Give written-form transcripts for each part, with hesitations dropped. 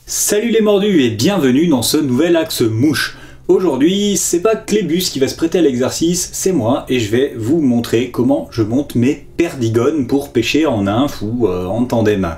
Salut les mordus et bienvenue dans ce nouvel axe mouche. Aujourd'hui, c'est pas Clébus qui va se prêter à l'exercice, c'est moi et je vais vous montrer comment je monte mes perdigones pour pêcher en nymphe ou en tandem.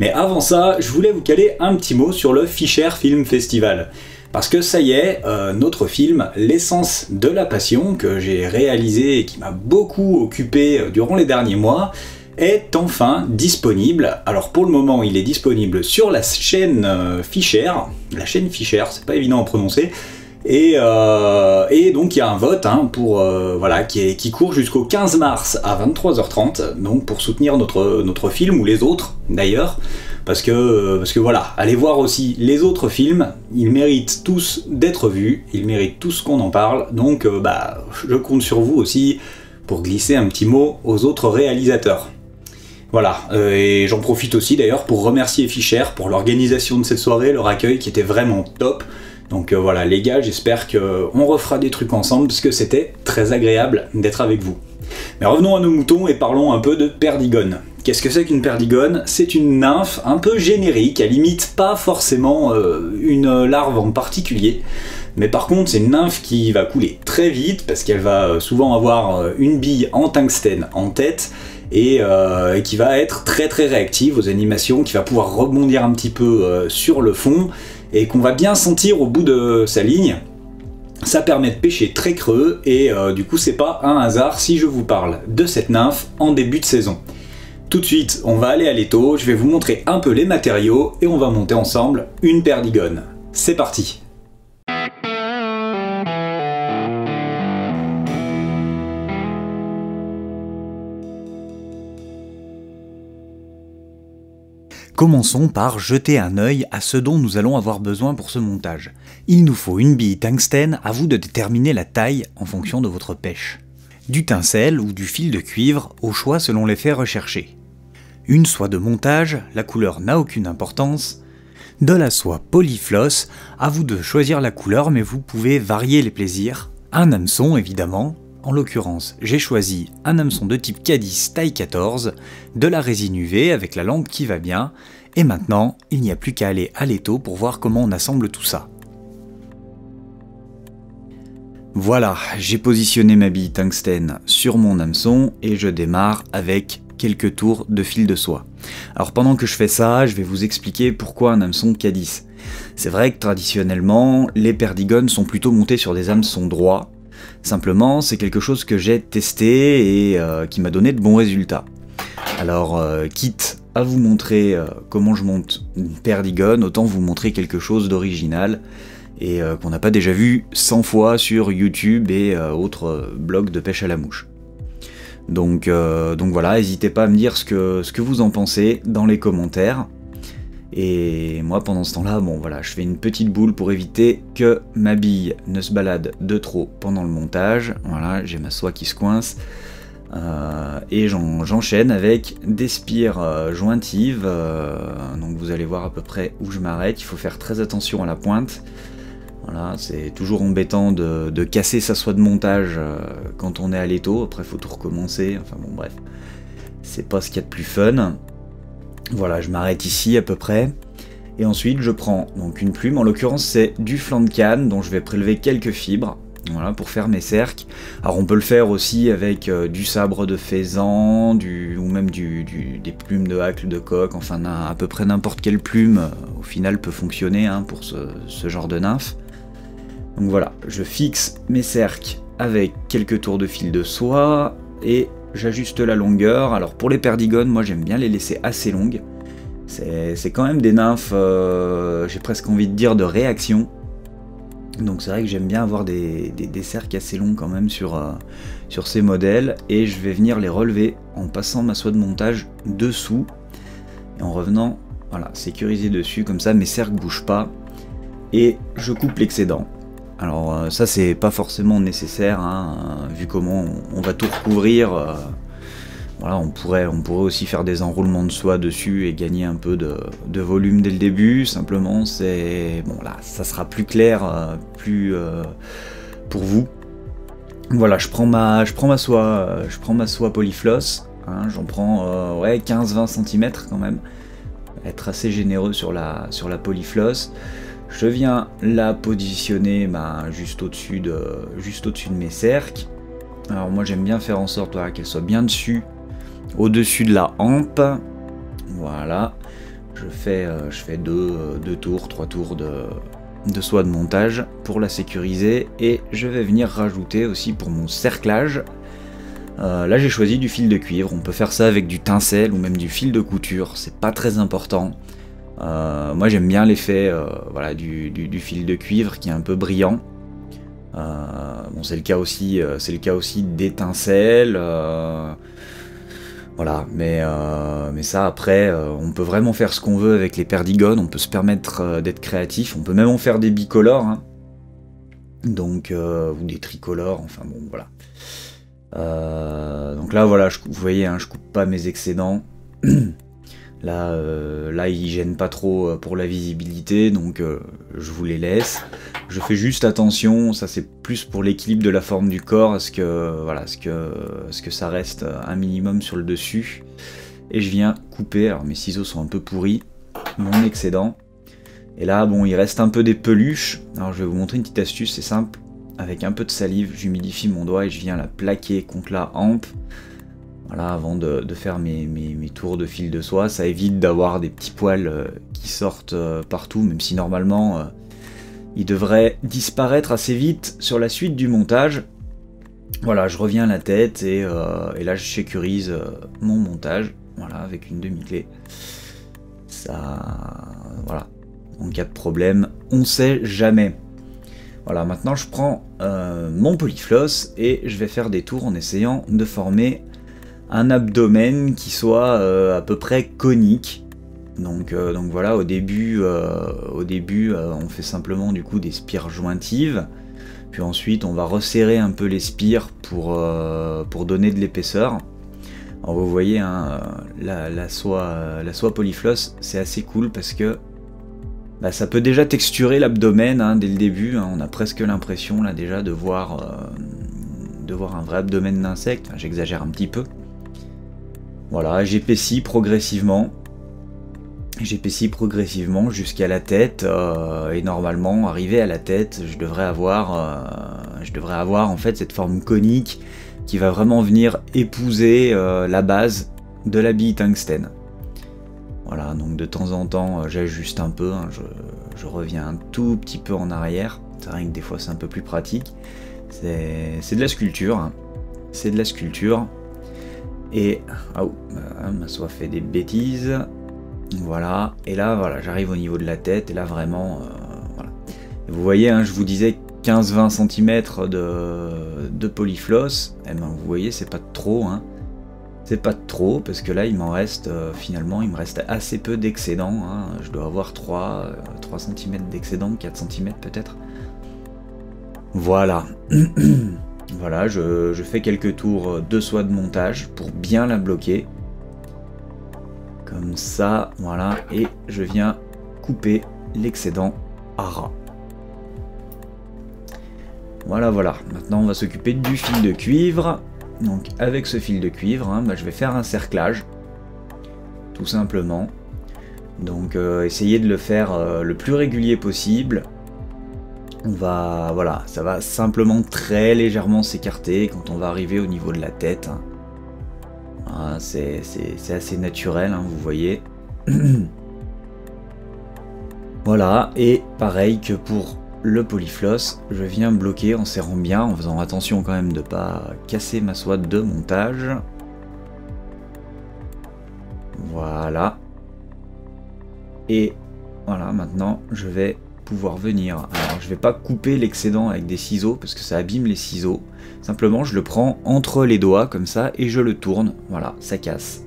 Mais avant ça, je voulais vous caler un petit mot sur le Fischer Film Festival. Parce que ça y est, notre film, L'essence de la passion, que j'ai réalisé et qui m'a beaucoup occupé durant les derniers mois, est enfin disponible. Alors pour le moment, il est disponible sur la chaîne Fischer, c'est pas évident à prononcer, et donc il y a un vote voilà, qui court jusqu'au 15 mars à 23h30, donc pour soutenir notre film, ou les autres d'ailleurs, parce que voilà, allez voir aussi les autres films, ils méritent tous d'être vus, ils méritent tous qu'on en parle, donc je compte sur vous aussi pour glisser un petit mot aux autres réalisateurs. Voilà, et j'en profite aussi d'ailleurs pour remercier Fischer pour l'organisation de cette soirée, leur accueil qui était vraiment top. Donc voilà les gars, j'espère qu'on refera des trucs ensemble parce que c'était très agréable d'être avec vous. Mais revenons à nos moutons et parlons un peu de perdigone. Qu'est-ce que c'est qu'une perdigone? C'est une nymphe un peu générique, elle imite pas forcément une larve en particulier. Mais par contre, c'est une nymphe qui va couler très vite parce qu'elle va souvent avoir une bille en tungstène en tête et qui va être très réactive aux animations, qui va pouvoir rebondir un petit peu sur le fond et qu'on va bien sentir au bout de sa ligne. Ça permet de pêcher très creux et du coup c'est pas un hasard si je vous parle de cette nymphe en début de saison. Tout de suite, on va aller à l'étau, je vais vous montrer un peu les matériaux et on va monter ensemble une perdigone. C'est parti! Commençons par jeter un œil à ce dont nous allons avoir besoin pour ce montage. Il nous faut une bille tungstène, à vous de déterminer la taille en fonction de votre pêche. Du tinsel ou du fil de cuivre, au choix selon l'effet recherché. Une soie de montage, la couleur n'a aucune importance. De la soie polyfloss, à vous de choisir la couleur mais vous pouvez varier les plaisirs. Un hameçon évidemment. En l'occurrence, j'ai choisi un hameçon de type K10 taille 14, de la résine UV avec la lampe qui va bien, et maintenant, il n'y a plus qu'à aller à l'étau pour voir comment on assemble tout ça. Voilà, j'ai positionné ma bille tungstène sur mon hameçon et je démarre avec quelques tours de fil de soie. Alors pendant que je fais ça, je vais vous expliquer pourquoi un hameçon K10. C'est vrai que traditionnellement, les perdigones sont plutôt montés sur des hameçons droits. Simplement, c'est quelque chose que j'ai testé et qui m'a donné de bons résultats. Alors, quitte à vous montrer comment je monte une perdigone, autant vous montrer quelque chose d'original et qu'on n'a pas déjà vu 100 fois sur YouTube et autres blogs de pêche à la mouche. Donc voilà, n'hésitez pas à me dire ce que vous en pensez dans les commentaires. Et moi pendant ce temps-là, bon voilà, je fais une petite boule pour éviter que ma bille ne se balade de trop pendant le montage. Voilà, j'ai ma soie qui se coince. Et j'enchaîne avec des spires jointives. Donc vous allez voir à peu près où je m'arrête. Il faut faire très attention à la pointe. Voilà, c'est toujours embêtant de casser sa soie de montage quand on est à l'étau. Après, il faut tout recommencer. Enfin bon, bref. C'est pas ce qu'il y a de plus fun. Voilà, je m'arrête ici à peu près, et ensuite je prends donc une plume, en l'occurrence c'est du flanc de canne dont je vais prélever quelques fibres, voilà, pour faire mes cercles. Alors on peut le faire aussi avec du sabre de faisan, ou même des plumes de hacle de coq, enfin à peu près n'importe quelle plume au final peut fonctionner pour ce genre de nymphe. Donc voilà, je fixe mes cercles avec quelques tours de fil de soie, et j'ajuste la longueur. Alors pour les perdigones, moi j'aime bien les laisser assez longues. C'est quand même des nymphes, j'ai presque envie de dire de réaction. Donc c'est vrai que j'aime bien avoir des cercles assez longs quand même sur ces modèles. Et je vais venir les relever en passant ma soie de montage dessous. Et en revenant, voilà, sécuriser dessus, comme ça mes cercles bougent pas. Et je coupe l'excédent. Alors ça c'est pas forcément nécessaire, vu comment on va tout recouvrir. Voilà, on pourrait aussi faire des enroulements de soie dessus et gagner un peu de volume dès le début. Simplement, c'est bon là, ça sera plus clair, pour vous. Voilà, je prends ma soie polyfloss. J'en prends 15-20 cm quand même. être assez généreux sur la polyfloss. Je viens la positionner juste au-dessus de mes cercles. Alors moi j'aime bien faire en sorte qu'elle soit bien dessus, au-dessus de la hampe. Voilà. Je fais 2 tours, 3 tours de soie de montage pour la sécuriser. Et je vais venir rajouter aussi pour mon cerclage. Là j'ai choisi du fil de cuivre. On peut faire ça avec du tinsel ou même du fil de couture. C'est pas très important. Moi j'aime bien l'effet voilà, du fil de cuivre qui est un peu brillant. Bon, c'est le cas aussi d'étincelles. Voilà, mais ça après, on peut vraiment faire ce qu'on veut avec les perdigones. On peut se permettre d'être créatif. On peut même en faire des bicolores, hein. Donc ou des tricolores. Enfin bon, voilà. Donc là, voilà, vous voyez, hein, je coupe pas mes excédents. Là, ils gênent pas trop pour la visibilité, donc je vous les laisse. Je fais juste attention, ça c'est plus pour l'équilibre de la forme du corps, à ce que ça reste un minimum sur le dessus. Et je viens couper, alors mes ciseaux sont un peu pourris, mon excédent. Et là, bon, il reste un peu des peluches. Alors je vais vous montrer une petite astuce, c'est simple. Avec un peu de salive, j'humidifie mon doigt et je viens la plaquer contre la hampe. Voilà, avant de faire mes tours de fil de soie, ça évite d'avoir des petits poils qui sortent partout, même si normalement ils devraient disparaître assez vite sur la suite du montage. Voilà, je reviens à la tête et là je sécurise mon montage, voilà, avec une demi-clé. Ça, voilà, en cas de problème, on sait jamais. Voilà, maintenant je prends mon polyfloss et je vais faire des tours en essayant de former un abdomen qui soit à peu près conique. Donc voilà, au début on fait simplement du coup des spires jointives, puis ensuite on va resserrer un peu les spires pour donner de l'épaisseur. Alors vous voyez, hein, la soie polyfloss, c'est assez cool parce que ça peut déjà texturer l'abdomen, hein, dès le début, hein. On a presque l'impression là déjà de voir un vrai abdomen d'insecte. Enfin, j'exagère un petit peu. Voilà, j'épaissis progressivement jusqu'à la tête, et normalement, arrivé à la tête, je devrais avoir en fait cette forme conique qui va vraiment venir épouser la base de la bille tungstène. Voilà, donc de temps en temps, j'ajuste un peu, hein, je reviens un tout petit peu en arrière. C'est vrai que des fois c'est un peu plus pratique. C'est de la sculpture, hein. C'est de la sculpture. Et ma soie fait des bêtises. Voilà, et là voilà, j'arrive au niveau de la tête, et là vraiment, voilà. Et vous voyez, hein, je vous disais 15-20 cm de polyfloss. Et ben vous voyez, c'est pas trop, hein. C'est pas trop, parce que là il m'en reste, finalement, il me reste assez peu d'excédent, hein. Je dois avoir 3 cm d'excédent, 4 cm peut-être. Voilà. Voilà, je fais quelques tours de soie de montage pour bien la bloquer. Comme ça, voilà, et je viens couper l'excédent à ras. Voilà, voilà. Maintenant, on va s'occuper du fil de cuivre. Donc, avec ce fil de cuivre, hein, je vais faire un cerclage, tout simplement. Donc, essayez de le faire le plus régulier possible. Voilà, ça va simplement très légèrement s'écarter quand on va arriver au niveau de la tête. Voilà, c'est assez naturel, hein, vous voyez. Voilà, et pareil que pour le polyfloss, je viens bloquer en serrant bien, en faisant attention quand même de ne pas casser ma soie de montage. Voilà. Et voilà, maintenant je vais pouvoir venir. Alors je vais pas couper l'excédent avec des ciseaux parce que ça abîme les ciseaux. Simplement je le prends entre les doigts comme ça et je le tourne. Voilà, ça casse.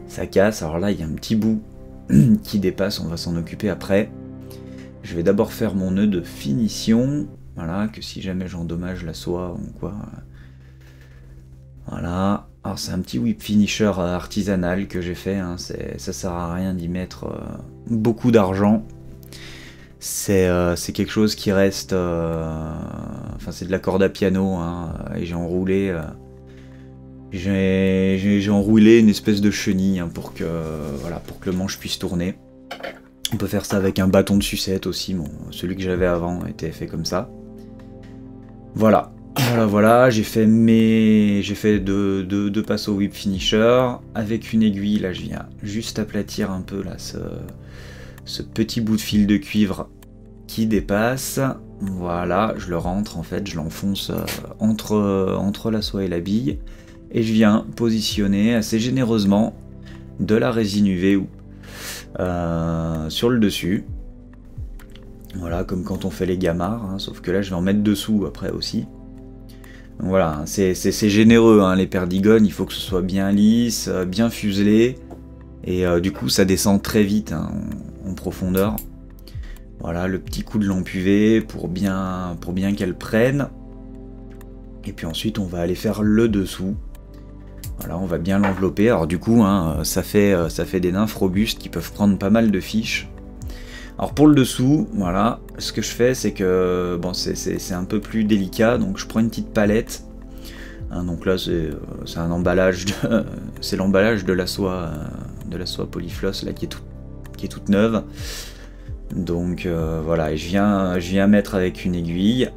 Ça casse. Alors là il y a un petit bout qui dépasse, on va s'en occuper après. Je vais d'abord faire mon nœud de finition. Voilà, que si jamais j'endommage la soie ou quoi. Voilà. Alors c'est un petit whip finisher artisanal que j'ai fait, hein. Ça sert à rien d'y mettre beaucoup d'argent. C'est quelque chose qui reste... Enfin c'est de la corde à piano, hein, et j'ai J'ai enroulé une espèce de chenille hein, pour que le manche puisse tourner. On peut faire ça avec un bâton de sucette aussi, bon, celui que j'avais avant était fait comme ça. Voilà, j'ai fait deux passes au whip finisher. Avec une aiguille, là je viens juste aplatir un peu là, ce petit bout de fil de cuivre qui dépasse. Voilà, je le rentre en fait, je l'enfonce entre la soie et la bille. Et je viens positionner assez généreusement de la résine UV sur le dessus. Voilà, comme quand on fait les gamards, hein, sauf que là je vais en mettre dessous après aussi. Donc voilà, c'est généreux, hein, les perdigones, il faut que ce soit bien lisse, bien fuselé. Et du coup ça descend très vite hein, en profondeur. Voilà, le petit coup de lampe UV pour bien qu'elle prenne. Et puis ensuite on va aller faire le dessous. Voilà, on va bien l'envelopper. Alors du coup, hein, ça fait des nymphes robustes qui peuvent prendre pas mal de fiches. Alors pour le dessous, voilà, ce que je fais, c'est que bon, c'est un peu plus délicat, donc je prends une petite palette. Hein, donc là, c'est un emballage, c'est l'emballage de la soie Polyfloss là qui est toute neuve. Donc voilà, et je viens mettre avec une aiguille.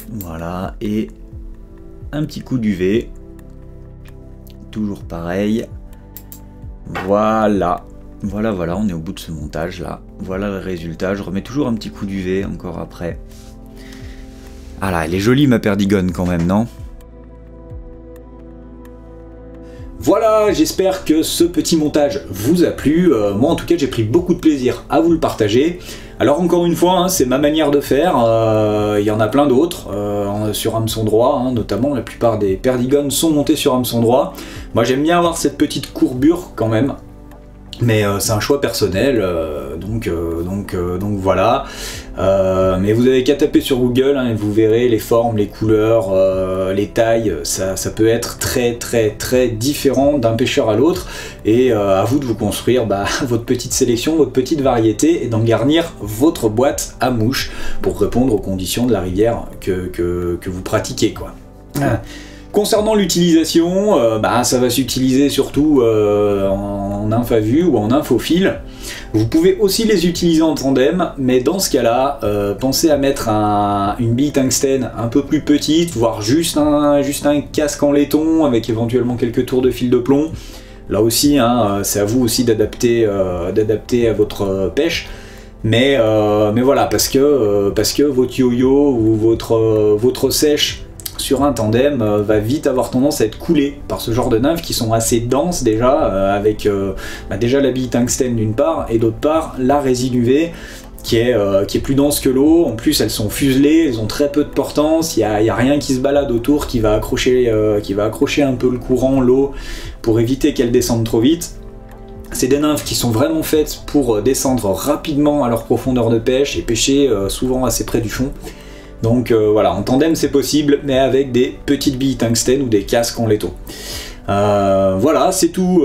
Voilà, et un petit coup d'UV. Toujours pareil. Voilà, on est au bout de ce montage là. Voilà le résultat. Je remets toujours un petit coup d'UV encore après. Ah là, elle est jolie ma perdigone quand même, non? Voilà, j'espère que ce petit montage vous a plu. Moi en tout cas j'ai pris beaucoup de plaisir à vous le partager. Alors encore une fois, hein, c'est ma manière de faire, il y en a plein d'autres sur hameçon droit, hein, notamment la plupart des perdigones sont montées sur hameçon droit. Moi j'aime bien avoir cette petite courbure quand même. Mais c'est un choix personnel, donc voilà. Mais vous avez qu'à taper sur Google hein, et vous verrez les formes, les couleurs, les tailles, ça peut être très différent d'un pêcheur à l'autre. Et à vous de vous construire votre petite sélection, votre petite variété et d'en garnir votre boîte à mouches pour répondre aux conditions de la rivière que vous pratiquez, quoi. Concernant l'utilisation, ça va s'utiliser surtout en nymphe à vue ou en nymphe au fil. Vous pouvez aussi les utiliser en tandem, mais dans ce cas-là, pensez à mettre une bille tungstène un peu plus petite, voire juste un casque en laiton avec éventuellement quelques tours de fil de plomb. Là aussi, hein, c'est à vous aussi d'adapter à votre pêche. Mais voilà, parce que votre yo-yo ou votre sèche sur un tandem va vite avoir tendance à être coulé par ce genre de nymphes qui sont assez denses déjà, avec déjà la bille tungstène d'une part, et d'autre part la résine UV qui est plus dense que l'eau. En plus elles sont fuselées, elles ont très peu de portance, il y a rien qui se balade autour qui va accrocher un peu le courant, l'eau, pour éviter qu'elles descendent trop vite. C'est des nymphes qui sont vraiment faites pour descendre rapidement à leur profondeur de pêche et pêcher souvent assez près du fond. Donc voilà, en tandem c'est possible, mais avec des petites billes tungstène ou des casques en laiton. Voilà, c'est tout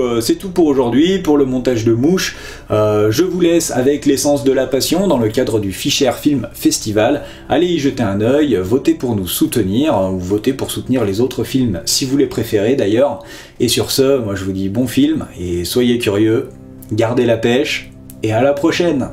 pour aujourd'hui, pour le montage de mouches. Je vous laisse avec l'essence de la passion dans le cadre du Fischer Film Festival. Allez y jeter un œil, votez pour nous soutenir, ou votez pour soutenir les autres films si vous les préférez d'ailleurs. Et sur ce, moi je vous dis bon film, et soyez curieux, gardez la pêche, et à la prochaine!